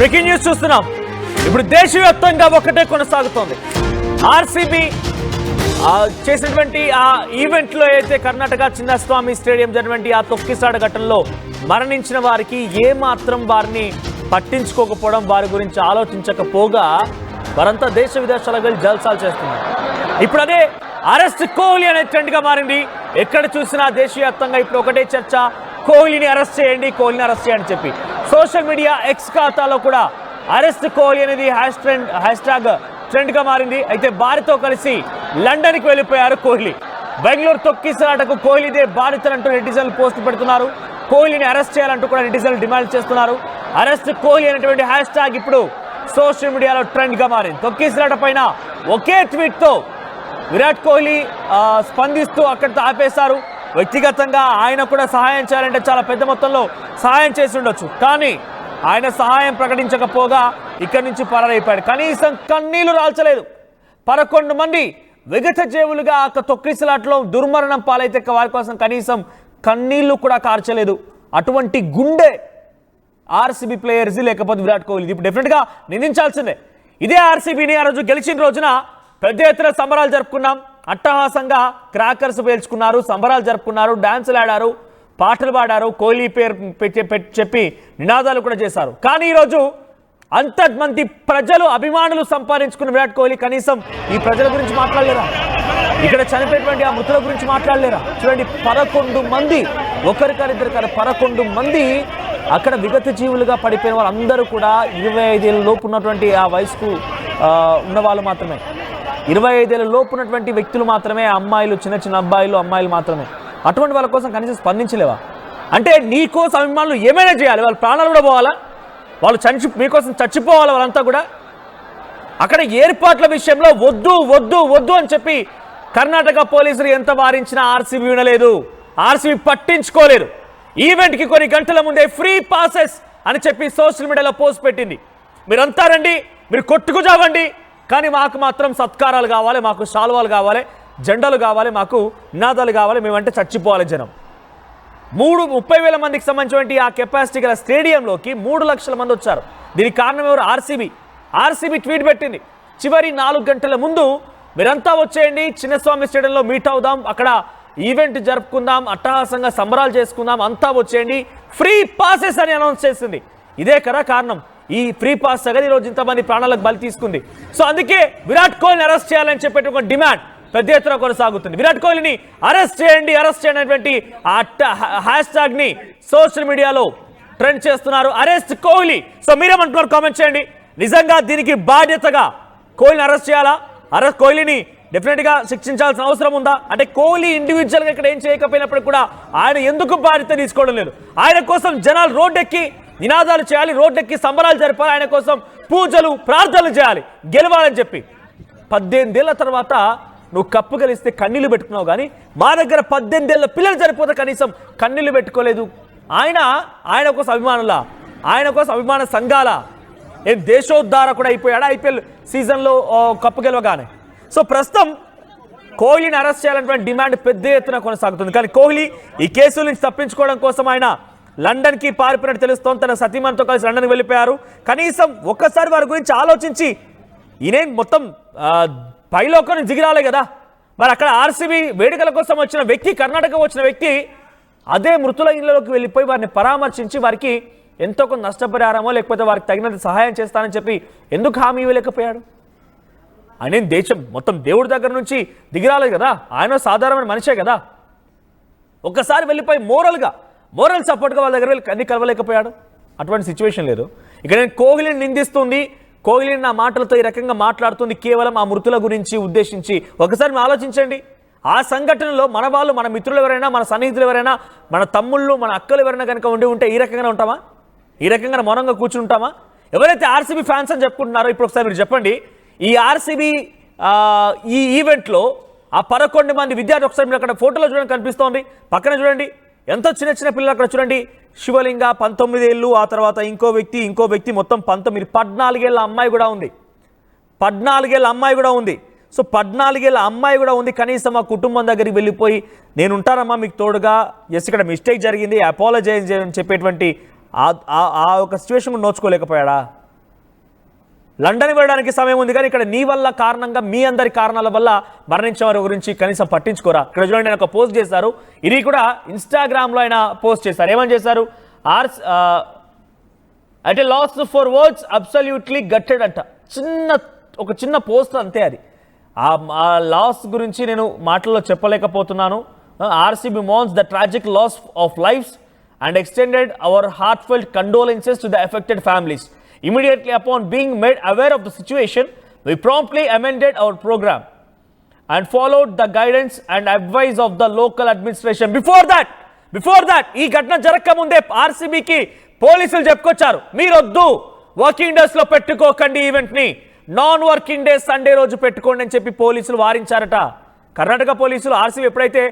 Breaking news చూస్తున్నాం. ఇప్పుడు దేశవ్యాప్తంగా ఒకటే కొనసాగుతోంది. ఆర్సీబీ చేసినటువంటి ఆ ఈవెంట్లో అయితే కర్ణాటక చిన్నస్వామి స్టేడియం జరిగినటువంటి ఆ తొక్కిసాట ఘటనలో మరణించిన వారికి ఏమాత్రం వారిని పట్టించుకోకపోవడం, వారి గురించి ఆలోచించకపోగా వారంతా దేశ విదేశాలకు వెళ్ళి జల్సాలు చేస్తున్నారు. ఇప్పుడు అదే అరెస్ట్ కోహ్లీ అనే ట్రెండ్గా మారింది. ఎక్కడ చూసినా దేశవ్యాప్తంగా ఇప్పుడు ఒకటే చర్చ, కోహ్లీని అరెస్ట్ చేయండి, కోహ్లీని అరెస్ట్ చేయండి చెప్పి. సోషల్ మీడియా ఎక్స్ ఖాతాలో కూడా అరెస్ట్ కోహ్లీ అనేది హ్యాష్ ట్యాగ్ ట్రెండ్గా మారింది. అయితే భారత్తో కలిసి లండన్కి వెళ్ళిపోయారు కోహ్లీ. బెంగళూరు తొక్కిసలాటకు కోహ్లీదే బాధితులంటూ నెటిజన్లు పోస్ట్ పెడుతున్నారు. కోహ్లీని అరెస్ట్ చేయాలంటూ కూడా నెటిజన్లు డిమాండ్ చేస్తున్నారు. అరెస్ట్ కోహ్లీ అనేటువంటి హ్యాష్ ట్యాగ్ ఇప్పుడు సోషల్ మీడియాలో ట్రెండ్గా మారింది. తొక్కిసలాట పైన ఒకే ట్వీట్తో విరాట్ కోహ్లీ స్పందిస్తూ అక్కడితో ఆపేశారు. వ్యక్తిగతంగా ఆయన కూడా సహాయం చేయాలంటే చాలా పెద్ద మొత్తంలో సహాయం చేసి ఉండొచ్చు, కానీ ఆయన సహాయం ప్రకటించకపోగా ఇక్కడి నుంచి పరారైపోయాడు. కనీసం కన్నీళ్లు రాల్చలేదు. 11 మంది విగత జీవులుగా తొక్కిసలాటలో దుర్మరణం పాలైతే వారి కోసం కనీసం కన్నీళ్లు కూడా కార్చలేదు. అటువంటి గుండె ఆర్సీబీ ప్లేయర్స్ లేకపోతే విరాట్ కోహ్లీ ఇప్పుడు డెఫినెట్గా నిందించాల్సిందే. ఇదే ఆర్సీబీని ఆ రోజు గెలిచిన రోజున పెద్ద ఎత్తున సంబరాలు జరుపుకున్నాం. అట్టహాసంగా క్రాకర్స్ పేల్చుకున్నారు, సంబరాలు జరుపుకున్నారు, డాన్సులు ఆడారు, పాటలు పాడారు, కోహ్లీ పేరు చెప్పి నినాదాలు కూడా చేశారు. కానీ ఈరోజు అంతమంది ప్రజలు అభిమానులు సంపాదించుకున్న విరాట్ కోహ్లీ కనీసం ఈ ప్రజల గురించి మాట్లాడలేరా? ఇక్కడ చనిపోయినటువంటి ఆ మృతుల గురించి మాట్లాడలేరా? చూడండి, 11 మంది, ఒకరిద్దరు కాదు 11 మంది అక్కడ విగత జీవులుగా పడిపోయిన వాళ్ళందరూ కూడా 25 ఏళ్ళ లోపు ఉన్నటువంటి ఆ వయసుకు ఉన్న వాళ్ళు మాత్రమే. 25 ఏళ్ళ లోపు ఉన్నటువంటి వ్యక్తులు మాత్రమే, అమ్మాయిలు, చిన్న చిన్న అబ్బాయిలు, అమ్మాయిలు మాత్రమే. అటువంటి వాళ్ళ కోసం కనీసం స్పందించలేవా? అంటే నీ కోసం అభిమానులు ఏమైనా చేయాలి, వాళ్ళ ప్రాణాలు కూడా పోవాలా? వాళ్ళు మీకోసం చచ్చిపోవాలి వాళ్ళంతా కూడా? అక్కడ ఏర్పాట్ల విషయంలో వద్దు వద్దు వద్దు అని చెప్పి కర్ణాటక పోలీసులు ఎంత వారించినా ఆర్సీబీ వినలేదు, ఆర్సీబీ పట్టించుకోలేదు. ఈవెంట్కి కొన్ని గంటల ముందే ఫ్రీ పాసెస్ అని చెప్పి సోషల్ మీడియాలో పోస్ట్ పెట్టింది. మీరంతా రండి, మీరు కొట్టుకుజావండి, కానీ మాకు మాత్రం సత్కారాలు కావాలి, మాకు శాల్వాలు కావాలి, జెండాలు కావాలి, మాకు నినాదాలు కావాలి, మేమంటే చచ్చిపోవాలి జనం. 30,000 మందికి సంబంధించినటువంటి ఆ కెపాసిటీ గల స్టేడియంలోకి 3 లక్షల మంది వచ్చారు. దీనికి కారణం ఎవరు? ఆర్సీబీ ట్వీట్ పెట్టింది. చివరి 4 గంటల ముందు మీరంతా వచ్చేయండి, చిన్నస్వామి స్టేడియంలో మీట్ అవుదాం, అక్కడ ఈవెంట్ జరుపుకుందాం, అట్టహాసంగా సంబరాలు చేసుకుందాం, అంతా వచ్చేయండి, ఫ్రీ పాసెస్ అని అనౌన్స్ చేసింది. ఇదే కదా కారణం. ఈ ఫ్రీ పాస్ సగది రోజు ఇంతమంది ప్రాణాలకు బలి తీసుకుంది. సో అందుకే విరాట్ కోహ్లీని అరెస్ట్ చేయాలని చెప్పేట ఒక డిమాండ్ పెద్ద ఎత్తున కొనసాగుతుంది. విరాట్ కోహ్లీని అరెస్ట్ చేయండి అనేటువంటి హ్యాష్ ట్యాగ్ ని సోషల్ మీడియాలో ట్రెండ్ చేస్తున్నారు. అరెస్ట్ కోహ్లీ. సో మీరేమంటున్నారు? కామెంట్ చేయండి. నిజంగా దీనికి బాధ్యతగా కోహ్లీని అరెస్ట్ చేయాలా? కోహ్లీని డెఫినెట్గా శిక్షించాల్సిన అవసరం ఉందా? అంటే కోహ్లీ ఇండివిజువల్గా ఇక్కడ ఏం చేయకపోయినప్పటికీ కూడా ఆయన ఎందుకు బాధ్యత తీసుకోవడం లేదు? ఆయన కోసం జనాలు రోడ్డెక్కి నినాదాలు చేయాలి, రోడ్డెక్కి సంబరాలు జరపాలి, ఆయన కోసం పూజలు ప్రార్థనలు చేయాలి గెలవాలని చెప్పి. 18 ఏళ్ల తర్వాత నువ్వు కప్పు గెలిస్తే కన్నీళ్లు పెట్టుకున్నావు, కానీ మా దగ్గర 18 ఏళ్ళ పిల్లలు సరిపోతే కనీసం కన్నీళ్లు పెట్టుకోలేదు. ఆయన కోసం అభిమానులా? ఆయన కోసం అభిమాన సంఘాల? ఏం దేశోద్ధారకుడు అయిపోయాడా ఐపీఎల్ సీజన్లో కప్పు గెలవగానే? సో ప్రస్తుతం కోహ్లీని అరెస్ట్ చేయాలన్నటువంటి డిమాండ్ పెద్ద ఎత్తున కొనసాగుతుంది. కానీ కోహ్లీ ఈ కేసుల నుంచి తప్పించుకోవడం కోసం ఆయన లండన్కి పారిపోయినట్టు తెలుస్తోంది. తన సతీమణితో కలిసి లండన్కి వెళ్ళిపోయారు. కనీసం ఒక్కసారి వారి గురించి ఆలోచించి ఈయన మొత్తం పైలోకం దిగిరాలే కదా. మరి అక్కడ ఆర్సీబీ వేడుకల కోసం వచ్చిన వ్యక్తి, కర్ణాటక వచ్చిన వ్యక్తి అదే మృతుల ఇళ్లలోకి వెళ్ళిపోయి వారిని పరామర్శించి వారికి ఎంతో కొంత నష్టపరిహారమో లేకపోతే వారికి తగినంత సహాయం చేస్తానని చెప్పి ఎందుకు హామీ ఇవ్వలేకపోయాడు? ఆయన దేశం మొత్తం దేవుడి దగ్గర నుంచి దిగిరాలేదు కదా, ఆయన సాధారణమైన మనిషే కదా. ఒక్కసారి వెళ్ళిపోయి మోరల్ సపోర్ట్గా వాళ్ళ దగ్గర వెళ్ళి అన్ని కలవలేకపోయాడు. అటువంటి సిచ్యువేషన్ లేదు. ఇక్కడ నేను కోహ్లీని నిందిస్తుంది, కోహ్లీని నా మాటలతో ఈ రకంగా మాట్లాడుతుంది కేవలం ఆ మృతుల గురించి ఉద్దేశించి. ఒకసారి మీరు ఆలోచించండి, ఆ సంఘటనలో మన వాళ్ళు, మన మిత్రులు ఎవరైనా, మన సన్నిహితులు ఎవరైనా, మన తమ్ముళ్ళు, మన అక్కలు ఎవరైనా కనుక ఉంటే ఈ రకంగానే ఉంటామా? ఈ రకంగా మౌనంగా కూర్చుని ఉంటామా? ఎవరైతే ఆర్సీబీ ఫ్యాన్స్ అని చెప్పుకుంటున్నారో ఇప్పుడు ఒకసారి మీరు చెప్పండి, ఈ ఆర్సీబీ ఈ ఈవెంట్లో ఆ 11 మంది విద్యార్థులు ఒకసారి మీరు అక్కడ ఫోటోలో చూడండి, కనిపిస్తోంది. పక్కన చూడండి, ఎంతో చిన్న పిల్లలు అక్కడ చూడండి. శివలింగ 19 ఏళ్ళు, ఆ తర్వాత ఇంకో వ్యక్తి మొత్తం 19, 14 ఏళ్ళ అమ్మాయి కూడా ఉంది. 14 ఏళ్ళ అమ్మాయి కూడా ఉంది. సో 14 ఏళ్ళ అమ్మాయి కూడా ఉంది. కనీసం ఆ కుటుంబం దగ్గరికి వెళ్ళిపోయి నేను ఉంటానమ్మా మీకు తోడుగా, ఎస్ ఇక్కడ మిస్టేక్ జరిగింది, అపాలజైజ్ అని చెప్పేటువంటి ఆ ఒక సిచ్యువేషన్ నోచుకోలేకపోయాడా? లండన్ వెళ్ళడానికి సమయం ఉంది, కానీ ఇక్కడ నీ వల్ల కారణంగా మీ అందరి కారణాల వల్ల మరణించిన వారి గురించి కనీసం పట్టించుకోరా. ఇక్కడ చూడండి, ఆయన ఒక పోస్ట్ చేశారు, ఇది కూడా ఇన్స్టాగ్రామ్లో ఆయన పోస్ట్ చేశారు. ఏమని చేశారు? అంటే లాస్ట్ ఫర్ వర్డ్స్ అబ్సల్యూట్లీ గట్టెడ్ అంట. ఒక చిన్న పోస్ట్ అంతే అది. ఆ లాస్ గురించి నేను మాటల్లో చెప్పలేకపోతున్నాను. RCB mourns the tragic loss of lives and extended our heartfelt condolences to the affected families. Immediately upon being made aware of the situation, we promptly amended our program and followed the guidance and advice of the local administration. Before that, ఈ ఘటన జరగక ముందే ఆర్సీబీకి పోలీసులు చెప్పుకొచ్చారు, మీరొద్దు working days లో పెట్టుకోకండి, event ని non working days Sunday రోజు పెట్టుకోండి అని చెప్పి పోలీసులు వారించారట. కర్ణాటక పోలీసులు ఆర్సీబీ ఎప్పుడైతే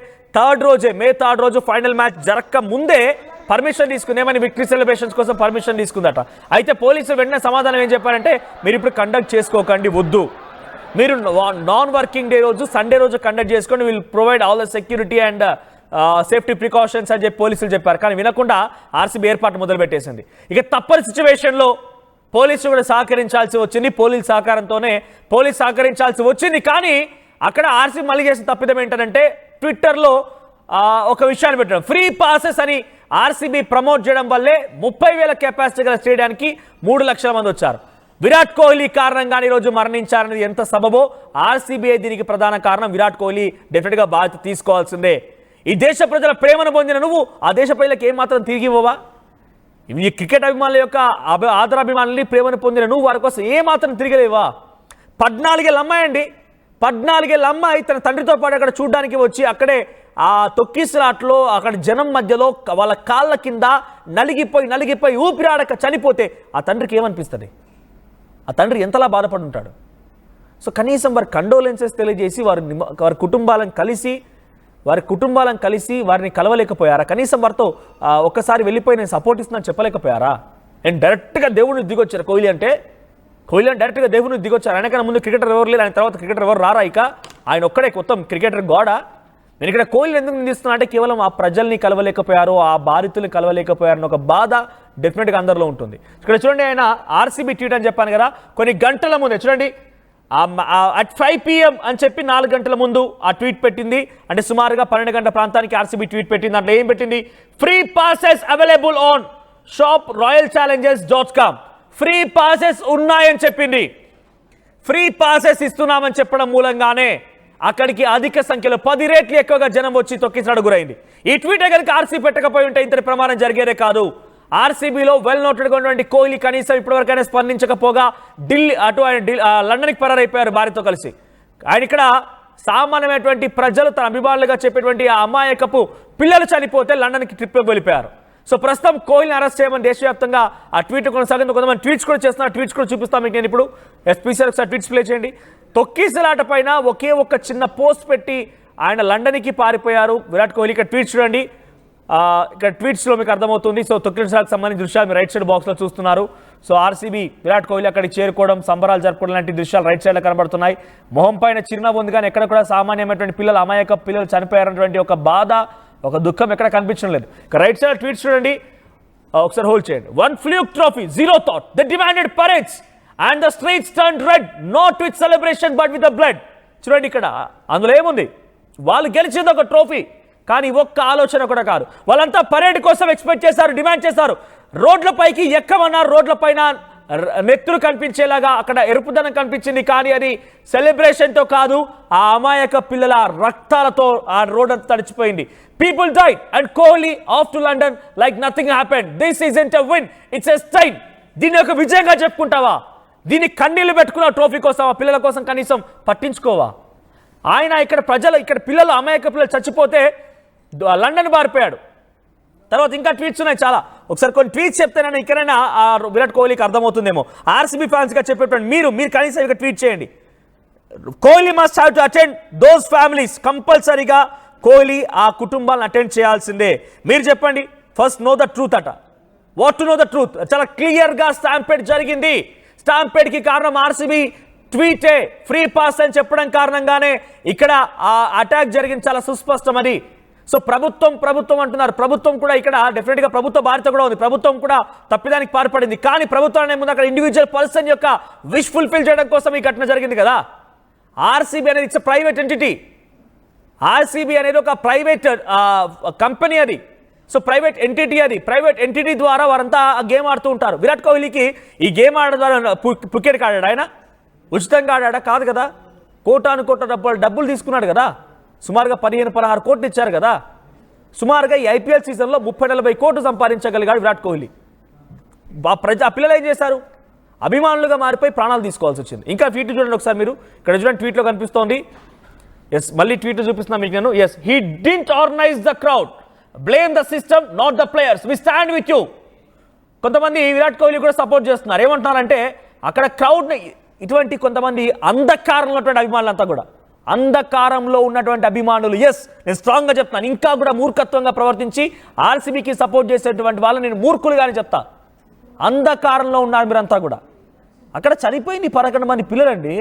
మే 3 రోజు ఫైనల్ మ్యాచ్ జరగక ముందే పర్మిషన్ తీసుకుందేమని విక్టరీ సెలబ్రేషన్స్ కోసం పర్మిషన్ తీసుకుందట. అయితే పోలీసులు వెంటనే సమాధానం ఏం చెప్పారంటే, మీరు ఇప్పుడు కండక్ట్ చేసుకోకండి, వద్దు, మీరు నాన్ వర్కింగ్ డే రోజు సండే రోజు కండక్ట్ చేసుకోండి, will provide all the security and safety precautions అని చెప్పి పోలీసులు చెప్పారు. కానీ వినకుండా ఆర్సీబీ ఏర్పాటు మొదలుపెట్టేసింది. ఇక తప్పని సిచ్యువేషన్లో పోలీసులు కూడా సహకరించాల్సి వచ్చింది. పోలీస్ సహకరించాల్సి వచ్చింది. కానీ అక్కడ ఆర్సీబీ మళ్ళీ చేసిన తప్పిదం ఏంటంటే, ట్విట్టర్లో ఒక విషయాన్ని పెట్టడం, ఫ్రీ పాసెస్ అని ఆర్సీబీ ప్రమోట్ చేయడం వల్లే 30,000 కెపాసిటీ గల స్టేడియానికి 3 లక్షల మంది వచ్చారు. విరాట్ కోహ్లీ కారణంగానే ఈరోజు మరణించారనేది ఎంత సబబో ఆర్సీబీ దీనికి ప్రధాన కారణం. విరాట్ కోహ్లీ డెఫినెట్గా బాధ్యత తీసుకోవాల్సిందే. ఈ దేశ ప్రజల ప్రేమను పొందిన నువ్వు ఆ దేశ ప్రజలకు ఏమాత్రం తిరిగి ఇవ్వవా? ఈ క్రికెట్ అభిమానుల యొక్క ఆదరాభిమానుల్ని ప్రేమను పొందిన నువ్వు వారి కోసం ఏమాత్రం తిరిగిలేవా? 14 ఏళ్ళ అమ్మాయి అండి, 14 ఏళ్ళ అమ్మాయి తన తండ్రితో పాటు అక్కడ చూడడానికి వచ్చి అక్కడే ఆ తొక్కిసలాట్లో అక్కడ జనం మధ్యలో వాళ్ళ కాళ్ళ కింద నలిగిపోయి ఊపిరాడక చనిపోతే ఆ తండ్రికి ఏమనిపిస్తుంది? ఆ తండ్రి ఎంతలా బాధపడి ఉంటాడు? సో కనీసం వారి కండోలెన్సెస్ తెలియజేసి వారి కుటుంబాలను కలిసి వారిని కలవలేకపోయారా? కనీసం వారితో ఒక్కసారి వెళ్ళిపోయి నేను సపోర్ట్ ఇస్తున్నాను చెప్పలేకపోయారా? నేను డైరెక్ట్గా దేవుడిని దిగొచ్చారు కోహ్లీ అంటే డైరెక్ట్గా దేవుడిని దిగొచ్చారు. ఆయనకన్నా ముందు క్రికెటర్ ఎవరు లేదు, ఆయన తర్వాత క్రికెటర్ ఎవరు రారా? ఇక ఆయన ఒక్కడే మొత్తం క్రికెటర్ గోడా. నేను ఇక్కడ కోహ్లీ ఎందుకు నిందిస్తున్నా అంటే, కేవలం ఆ ప్రజల్ని కలవలేకపోయారు, ఆ బాధితుల్ని కలవలేకపోయారు అన్న ఒక బాధ డెఫినెట్గా అందరిలో ఉంటుంది. ఇక్కడ చూడండి, ఆయన ఆర్సీబీ ట్వీట్ అని చెప్పాను కదా, కొన్ని గంటల ముందే చూడండి అట్ 5 PM అని చెప్పి 4 గంటల ముందు ఆ ట్వీట్ పెట్టింది. అంటే సుమారుగా 12 గంటల ప్రాంతానికి ఆర్సీబీ ట్వీట్ పెట్టింది. దాంట్లో ఏం పెట్టింది? Free passes available on shop royalchallenges.com. Free passes ఉన్నాయని చెప్పింది. ఫ్రీ పాసెస్ ఇస్తున్నామని చెప్పడం మూలంగానే అక్కడికి అధిక సంఖ్యలో 10 రెట్లు ఎక్కువగా జనం వచ్చి తొక్కిసలాట గురైంది. ఈ ట్వీట్ కనుక ఆర్సీబీ పెట్టకపోయి ఉంటే ఇంతటి ప్రమాదం జరిగేదే కాదు. ఆర్సీబీలో వెల్ నోటెడ్గా ఉన్నటువంటి కోహ్లీ కనీసం ఇప్పటివరకైనా స్పందించకపోగా లండన్కి పరారైపోయారు భార్యతో కలిసి. ఆయన ఇక్కడ సామాన్యమైనటువంటి ప్రజలు తన అభిమానులుగా చెప్పేటువంటి ఆ అమాయకపు పిల్లలు చనిపోతే లండన్కి ట్రిప్ వెళ్ళిపోయారు. సో ప్రస్తుతం కోహ్లీని అరెస్ట్ చేయమని దేశవ్యాప్తంగా ఆ ట్వీట్ కొనసాగింది. కొంతమంది ట్వీట్స్ కూడా చేస్తున్నారు, ట్వీట్స్ కూడా చూపిస్తాను మీకు నేను ఇప్పుడు. ఎస్పీసీ ఒకసారి ట్వీట్స్ ప్లే చేయండి. తొక్కిసలాట పైన ఒకే ఒక్క చిన్న పోస్ట్ పెట్టి ఆయన లండన్కి పారిపోయారు విరాట్ కోహ్లీ. ఇక్కడ ట్వీట్స్ చూడండి, ఇక్కడ ట్వీట్స్లో మీకు అర్థమవుతుంది. సో తొక్కిసలాటకు సంబంధించిన దృశ్యాలు మీరు రైట్ సైడ్ బాక్స్లో చూస్తున్నారు. సో ఆర్సీబీ విరాట్ కోహ్లీ అక్కడికి చేరుకోవడం, సంబరాలు జరుపుకోవడం లాంటి దృశ్యాలు రైట్ సైడ్లో కనబడుతున్నాయి. మొహం పైన చిరునవ్వు ఉంది, కానీ ఎక్కడ కూడా సామాన్యమైనటువంటి పిల్లలు, అమాయక పిల్లలు చనిపోయారన్నటువంటి ఒక బాధ, ఒక దుఃఖం ఎక్కడ కనిపించడం లేదు. ఇక రైట్ సైడ్ ట్వీట్స్ చూడండి, ఒకసారి హోల్డ్ చేయండి. 1 Fluke trophy, 0 thought. They demanded parades and the streets turned red, not with celebration but with the blood. చూడండి ఇక్కడ అందులో ఏముంది? వాళ్ళు గెలిచింది ఒక ట్రోఫీ, కానీ ఒక్క ఆలోచన కూడా కాదు. వాళ్ళంతా పరేడ్ కోసం ఎక్స్పెక్ట్ చేశారు, డిమాండ్ చేశారు. రోడ్లపైకి ఎక్కమన్నారు, రోడ్లపైన నెత్తులు కనిపించేలాగా అక్కడ ఎరుపుదనం కనిపించింది. కానీ అది సెలబ్రేషన్తో కాదు, ఆ అమాయక పిల్లల రక్తాలతో ఆ రోడ్ అంతా తడిచిపోయింది. People died and Kohli off to London like nothing happened. This isn't a win, it's a stain. దీన్ని ఒక విజయంగా చెప్పుకుంటావా? దీన్ని కన్నీళ్లు పెట్టుకున్న ట్రోఫీ కోసం, ఆ పిల్లల కోసం కనీసం పట్టించుకోవా? ఆయన ఇక్కడ పిల్లలు, అమాయక పిల్లలు చచ్చిపోతే లండన్ పారిపోయాడు. తర్వాత ఇంకా ట్వీట్స్ ఉన్నాయి చాలా. ఒకసారి కొన్ని ట్వీట్స్ చెప్తేనైనా ఇక్కడైనా విరాట్ కోహ్లీకి అర్థమవుతుందేమో. ఆర్సీబీ ఫ్యాన్స్గా చెప్పేటువంటి మీరు కనీసం ఇక్కడ ట్వీట్ చేయండి. Kohli must have to attend those families. కంపల్సరీగా కోహ్లీ ఆ కుటుంబాలను అటెండ్ చేయాల్సిందే. మీరు చెప్పండి, ఫస్ట్ నో ద ట్రూత్ అట. What to know the truth? చాలా క్లియర్గా స్టాంపేడ్ జరిగింది. స్టాంపేడ్కి కారణం ఆర్సీబీ ట్వీటే. ఫ్రీ పాస్ అని చెప్పడం కారణంగానే ఇక్కడ ఆ అటాక్ జరిగింది, చాలా సుస్పష్టం అది. సో ప్రభుత్వం అంటున్నారు. ప్రభుత్వం కూడా ఇక్కడ డెఫినెట్గా ప్రభుత్వ బాధ్యత కూడా ఉంది. ప్రభుత్వం కూడా తప్పిదానికి పాల్పడింది. కానీ ప్రభుత్వాన్ని ముందు అక్కడ ఇండివిజువల్ పర్సన్ యొక్క విష్ ఫుల్ఫిల్ చేయడం కోసం ఈ ఘటన జరిగింది కదా. ఆర్సీబీ అనేది ఇట్స్ ప్రైవేట్ ఎంటిటీ. ఆర్సీబీ అనేది ఒక ప్రైవేట్ కంపెనీ అది. సో ప్రైవేట్ ఎంటిటీ అది. ప్రైవేట్ ఎంటిటీ ద్వారా వారంతా గేమ్ ఆడుతూ ఉంటారు. విరాట్ కోహ్లీకి ఈ గేమ్ ఆడడం ద్వారా క్రికెట్కి ఆడాడు ఆయన? ఉచితంగా ఆడాడా? కాదు కదా. కోటాను కోట్ల డబ్బులు తీసుకున్నాడు కదా. సుమారుగా 15-16 కోట్లు ఇచ్చారు కదా. సుమారుగా ఈ ఐపీఎల్ సీజన్లో 30-40 కోట్లు సంపాదించగలిగాడు విరాట్ కోహ్లీ. ఆ పిల్లలు ఏం చేశారు? అభిమానులుగా మారిపోయి ప్రాణాలు తీసుకోవాల్సి వచ్చింది. ఇంకా ట్వీట్ చూడండి ఒకసారి మీరు. ఇక్కడ చూడండి, ట్వీట్లో కనిపిస్తోంది. ఎస్, మళ్ళీ ట్వీట్ చూపిస్తున్నా మీకు నేను. Yes, he didn't organize the crowd, blame the system, not the players, we stand with you. కొంతమంది విరాట్ కోహ్లీ కూడా సపోర్ట్ చేస్తున్నారు. ఏమంటున్నారంటే అక్కడ క్రౌడ్ని ఇటువంటి కొంతమంది అంధకారంలో ఉన్నటువంటి అభిమానులంతా కూడా, అంధకారంలో ఉన్నటువంటి అభిమానులు, ఎస్ నేను స్ట్రాంగ్గా చెప్తాను, ఇంకా కూడా మూర్ఖత్వంగా ప్రవర్తించి ఆర్సీబీకి సపోర్ట్ చేసేటువంటి వాళ్ళని నేను మూర్ఖులుగానే చెప్తా. అంధకారంలో ఉన్నారు మీరంతా కూడా. అక్కడ చనిపోయింది 11 మంది పిల్లలండి.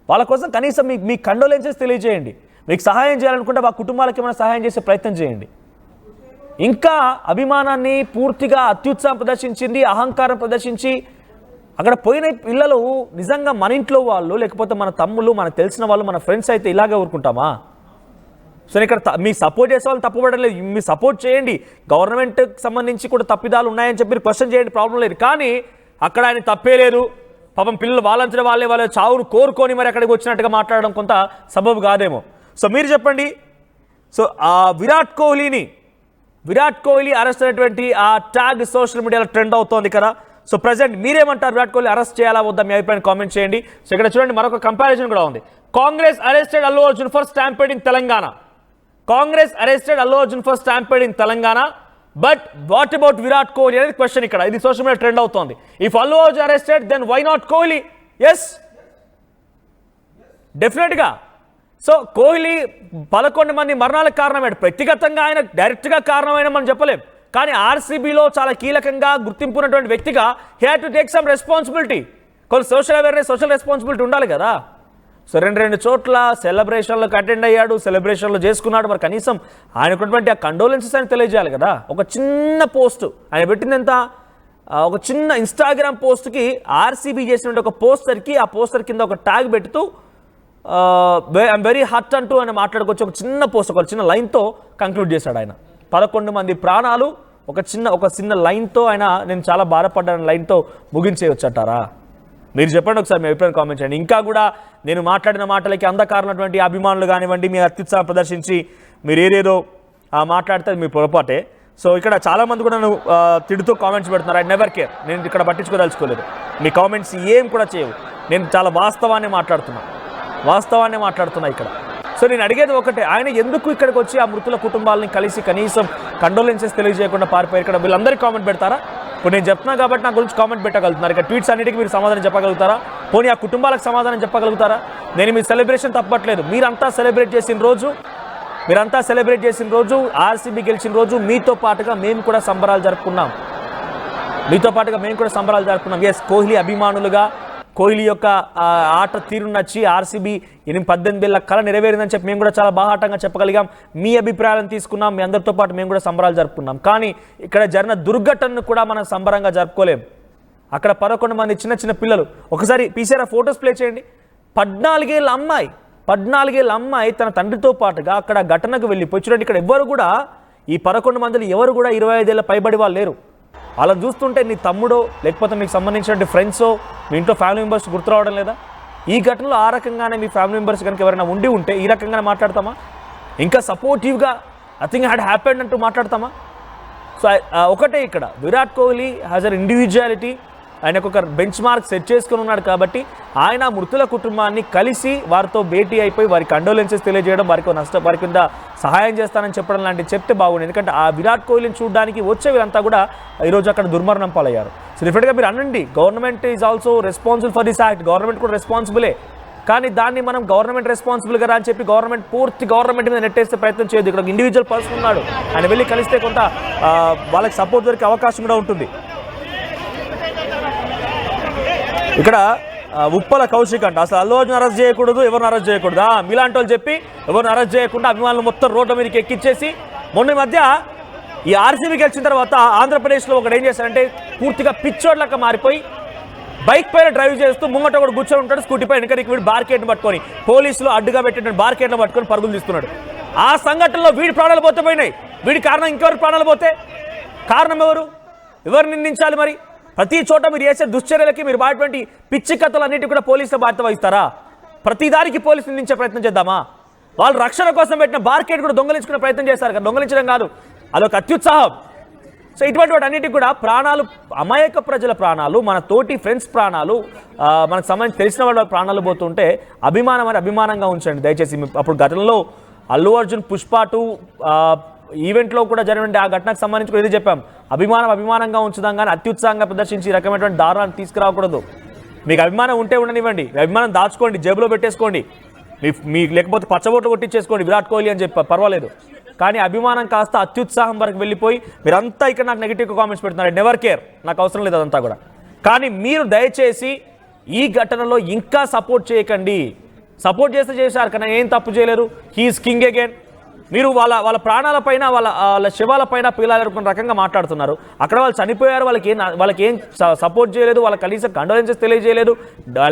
వాళ్ళ కోసం కనీసం మీ కండోలెన్సెస్ తెలియజేయండి. మీకు సహాయం చేయాలనుకుంటే ఆ కుటుంబాలకి ఏమైనా సహాయం చేసే ప్రయత్నం చేయండి. ఇంకా అభిమానాన్ని పూర్తిగా అత్యుత్సాహం ప్రదర్శించింది, అహంకారం ప్రదర్శించి అక్కడ పోయిన పిల్లలు నిజంగా మన ఇంట్లో వాళ్ళు, లేకపోతే మన తమ్ముళ్ళు, మనకు తెలిసిన వాళ్ళు, మన ఫ్రెండ్స్ అయితే ఇలాగే ఊరుకుంటామా? సో ఇక్కడ మీ సపోర్ట్ చేసే వాళ్ళు తప్పుపడడం లేదు. మీరు సపోర్ట్ చేయండి. గవర్నమెంట్కి సంబంధించి కూడా తప్పిదాలు ఉన్నాయని చెప్పి క్వశ్చన్ చేయండి, ప్రాబ్లం లేదు. కానీ అక్కడ ఆయన తప్పే లేదు. పాపం పిల్లలు వాళ్ళంతటి వాళ్ళ చావును కోరుకొని మరి అక్కడికి వచ్చినట్టుగా మాట్లాడడం కొంత సబబు కాదేమో. సో మీరు చెప్పండి. సో ఆ విరాట్ కోహ్లీ అరెస్ట్ అయినటువంటి ఆ ట్యాగ్ సోషల్ మీడియాలో ట్రెండ్ అవుతోంది కదా. సో ప్రజెంట్ మీరేమంటారు? విరాట్ కోహ్లీ అరెస్ట్ చేయాలా వద్దా? మీ అభిప్రాయం కామెంట్ చేయండి. సో ఇక్కడ చూడండి, మరొక కంపారిజన్ కూడా ఉంది. Congress arrested Allu Arjun for stampede in Telangana. Congress arrested Allu Arjun for stampede in Telangana, but what about Virat Kohli అనేది క్వశ్చన్ ఇక్కడ. ఇది సోషల్ మీడియా ట్రెండ్ అవుతోంది. If Allu Arjun arrested then why not Kohli? Yes, డెఫినెట్గా. సో కోహ్లీ 11 మంది మరణాలకు కారణమయ్యాడు. వ్యక్తిగతంగా ఆయన డైరెక్ట్గా కారణమైన మనం చెప్పలేం. కానీ ఆర్సీబీలో చాలా కీలకంగా గుర్తింపు ఉన్నటువంటి వ్యక్తిగా he had to take some responsibility. కొన్ని సోషల్ అవేర్నెస్, సోషల్ రెస్పాన్సిబిలిటీ ఉండాలి కదా. సో రెండు చోట్ల సెలబ్రేషన్లకు అటెండ్ అయ్యాడు, సెలబ్రేషన్లు చేసుకున్నాడు. మరి కనీసం ఆయనకున్నటువంటి ఆ కండోలెన్సెస్ ఆయన తెలియజేయాలి కదా. ఒక చిన్న పోస్ట్ ఆయన పెట్టింది ఎంత, ఒక చిన్న ఇన్స్టాగ్రామ్ పోస్ట్కి ఆర్సీబీ చేసినటువంటి ఒక పోస్టర్కి, ఆ పోస్టర్ కింద ఒక ట్యాగ్ పెడుతూ ఐఎమ్ వెరీ హర్ట్ అంటూ ఆయన మాట్లాడుకోవచ్చు. ఒక చిన్న పోస్ట్, ఒక చిన్న లైన్తో కంక్లూడ్ చేశాడు ఆయన. 11 మంది ప్రాణాలు ఒక చిన్న లైన్తో ఆయన, నేను చాలా బాధపడ్డాను లైన్తో ముగించేయచ్చు అంటారా? మీరు చెప్పండి ఒకసారి, మీ అభిప్రాయం కామెంట్ చేయండి. ఇంకా కూడా నేను మాట్లాడిన మాటలకి అంధకారమైనటువంటి అభిమానులు కానివ్వండి, మీ అత్యుత్సాహం ప్రదర్శించి మీరు ఏదేదో మాట్లాడితే మీ పొరపాటే. సో ఇక్కడ చాలామంది కూడా నన్ను తిడుతూ కామెంట్స్ పెడుతున్నారు. I never care. నేను ఇక్కడ పట్టించుకోదలుచుకోలేదు. మీ కామెంట్స్ ఏం కూడా చేయవు. నేను చాలా వాస్తవాన్ని మాట్లాడుతున్నా ఇక్కడ. సో నేను అడిగేది ఒకటే, ఆయన ఎందుకు ఇక్కడికి వచ్చి ఆ మృతుల కుటుంబాలని కలిసి కనీసం కండోలెన్సెస్ తెలియజేయకుండా పారిపోయారు? ఇక్కడ వీళ్ళందరికీ కామెంట్ పెడతారా? ఇప్పుడు నేను చెప్తున్నా కాబట్టి నా గురించి కామెంట్ పెట్టగలుగుతున్నారు. ఇక్కడ ట్వీట్స్ అన్నిటికీ మీరు సమాధానం చెప్పగలుగుతారా? పోనీ ఆ కుటుంబాలకు సమాధానం చెప్పగలుగుతారా? నేను మీ సెలబ్రేషన్ తప్పట్లేదు. మీరంతా సెలబ్రేట్ చేసిన రోజు, ఆర్సీబీ గెలిచిన రోజు మీతో పాటుగా మేము కూడా సంబరాలు జరుపుకున్నాం. ఎస్, కోహ్లీ అభిమానులుగా కోహ్లీ యొక్క ఆట తీరు నచ్చి ఆర్సీబీ 18 ఏళ్ల కళ నెరవేరిందని చెప్పి మేము కూడా చాలా బాహాటంగా చెప్పగలిగాం. మీ అభిప్రాయాలను తీసుకున్నాం. మీ అందరితో పాటు మేము కూడా సంబరాలు జరుపుకున్నాం. కానీ ఇక్కడ జరిగిన దుర్ఘటనను కూడా మనం సంబరంగా జరుపుకోలేం. అక్కడ 11 మంది చిన్న పిల్లలు. ఒకసారి పీసీఆర్ ఫోటోస్ ప్లే చేయండి. 14 ఏళ్ళ అమ్మాయి తన తండ్రితో పాటుగా అక్కడ ఘటనకు వెళ్ళిపోయి చూడండి. ఇక్కడ ఎవరు కూడా, ఈ 11 మందిలో ఎవరు కూడా 25 ఏళ్ళ పైబడి వాళ్ళు లేరు. అలా చూస్తుంటే నీ తమ్ముడో లేకపోతే మీకు సంబంధించిన ఫ్రెండ్సో, మీ ఇంట్లో ఫ్యామిలీ మెంబర్స్ గుర్తు రావడం లేదా? ఈ ఘటనలో ఆ రకంగానే మీ ఫ్యామిలీ మెంబర్స్ కనుక ఎవరైనా ఉంటే ఈ రకంగానే మాట్లాడతామా? ఇంకా సపోర్టివ్గా నథింగ్ హ్యాడ్ హ్యాపెండ్ అంటూ మాట్లాడతామా? సో ఒకటే, ఇక్కడ Virat Kohli has an individuality. ఆయనకు ఒక బెంచ్ మార్క్ సెట్ చేసుకుని ఉన్నాడు కాబట్టి ఆయన మృతుల కుటుంబాన్ని కలిసి వారితో భేటీ అయిపోయి వారికి కండోలెన్సెస్ తెలియజేయడం, వారి కింద సహాయం చేస్తానని చెప్పడం లాంటివి చెప్తే బాగుంది. ఎందుకంటే ఆ విరాట్ కోహ్లీని చూడడానికి వచ్చే వీరంతా కూడా ఈరోజు అక్కడ దుర్మరణం పాలయ్యారు. సో డెఫినెట్గా మీరు అనండి, government is also responsible for this act. Government కూడా రెస్పాన్సిబులే. కానీ దాన్ని మనం గవర్నమెంట్ రెస్పాన్సిబుల్ కదా అని చెప్పి గవర్నమెంట్ మీద నెట్టేస్తే ప్రయత్నం చేయదు. ఇక్కడ ఒక ఇండివిజువల్ పర్సన్ ఉన్నాడు, ఆయన వెళ్ళి కలిస్తే కొంత వాళ్ళకి సపోర్ట్ దొరికే అవకాశం కూడా ఉంటుంది. ఇక్కడ ఉప్పల కౌశిక్ అంట, అసలు అల్లు అర్జున్ అరెస్ట్ చేయకూడదు, ఎవరిని అరెస్ట్ చేయకూడదు, మీలాంటి వాళ్ళు చెప్పి ఎవరిని అరెస్ట్ చేయకుండా అభిమానులు మొత్తం రోడ్ల మీదకి ఎక్కిచ్చేసి మొన్న మధ్య ఈ ఆర్సీబీ గెలిచిన తర్వాత ఆంధ్రప్రదేశ్లో ఒకటి ఏం చేశారంటే పూర్తిగా పిచ్చోడ్లక మారిపోయి బైక్ పైన డ్రైవ్ చేస్తూ ముంగట ఒకటి కూర్చొని ఉంటాడు, స్కూటీ పైన వెనక వీడు బార్కెట్ని పట్టుకొని పోలీసులు అడ్డుగా పెట్టిన బార్కెట్ను పట్టుకొని పరుగులు తీస్తున్నాడు. ఆ సంఘటనలో వీడి ప్రాణాలు పోతే పోయినాయి. వీడి కారణం ఇంకెవరు ప్రాణాలు పోతే కారణం ఎవరు నిందించాలి? మరి ప్రతి చోట మీరు చేసే దుశ్చర్యలకి మీరు వాడేటువంటి పిచ్చి కథలన్నిటి కూడా పోలీసులు బాధ్యత వహిస్తారా? ప్రతిదానికి పోలీసులు నిందించే ప్రయత్నం చేద్దామా? వాళ్ళు రక్షణ కోసం పెట్టిన బార్కెట్ కూడా దొంగలించుకునే ప్రయత్నం చేస్తారు కదా. దొంగలించడం కాదు, అదొక అత్యుత్సాహం. సో ఇటువంటి వాటి అన్నిటికీ కూడా ప్రాణాలు, అమాయక ప్రజల ప్రాణాలు, మన తోటి ఫ్రెండ్స్ ప్రాణాలు, మనకు సంబంధించి తెలిసిన వాళ్ళ ప్రాణాలు పోతుంటే అభిమానం అని అభిమానంగా ఉంచండి దయచేసి. అప్పుడు ఘటనలో అల్లు అర్జున్ పుష్ప 2 ఈవెంట్లో కూడా జరిగిన ఆ ఘటనకు సంబంధించి ఇది చెప్పాం, అభిమానంగా ఉంచుదాం కానీ అత్యుత్సాహంగా ప్రదర్శించి ఈ రకమైనటువంటి దారుణాన్ని తీసుకురాకూడదు. మీకు అభిమానం ఉంటే ఉండనివ్వండి, అభిమానం దాచుకోండి, జేబులో పెట్టేసుకోండి, మీకు లేకపోతే పచ్చబోట్లు కొట్టించేసుకోండి విరాట్ కోహ్లీ అని చెప్పి పర్వాలేదు. కానీ అభిమానం కాస్త అత్యుత్సాహం వరకు వెళ్ళిపోయి మీరంతా ఇక్కడ నాకు నెగిటివ్ కామెంట్స్ పెడుతున్నారు. నెవర్ కేర్, నాకు అవసరం లేదు అదంతా కూడా. కానీ మీరు దయచేసి ఈ ఘటనలో ఇంకా సపోర్ట్ చేయకండి. సపోర్ట్ చేశారు కానీ ఏం తప్పు చేయలేరు. He's king again. మీరు వాళ్ళ ప్రాణాలపైన వాళ్ళ శివాలపైన పిల్లలు రకంగా మాట్లాడుతున్నారు. అక్కడ వాళ్ళు చనిపోయారు, వాళ్ళకి ఏం సపోర్ట్ చేయలేదు, వాళ్ళ కనీసం కండోలెన్సెస్ తెలియజేయలేదు,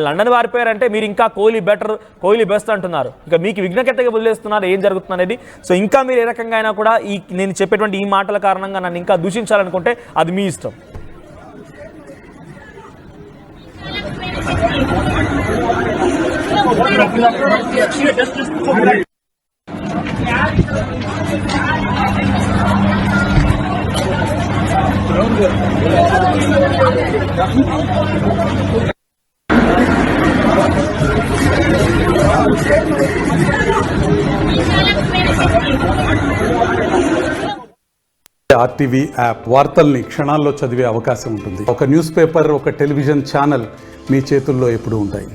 లండన్ వారిపోయారంటే మీరు ఇంకా కోహ్లీ బెటర్, కోహ్లీ బెస్ట్ అంటున్నారు. ఇక మీకు విఘ్నకెట్టగా వదిలేస్తున్నారు ఏం జరుగుతుంది అనేది. సో ఇంకా మీరు ఏ రకంగా అయినా కూడా నేను చెప్పేటువంటి ఈ మాటల కారణంగా నన్ను ఇంకా దూషించాలనుకుంటే అది మీ ఇష్టం. ఆర్టీవీ యాప్ వార్తల్ని క్షణాల్లో చదివే అవకాశం ఉంటుంది. ఒక న్యూస్ పేపర్, ఒక టెలివిజన్ ఛానల్ మీ చేతుల్లో ఎప్పుడూ ఉంటాయి.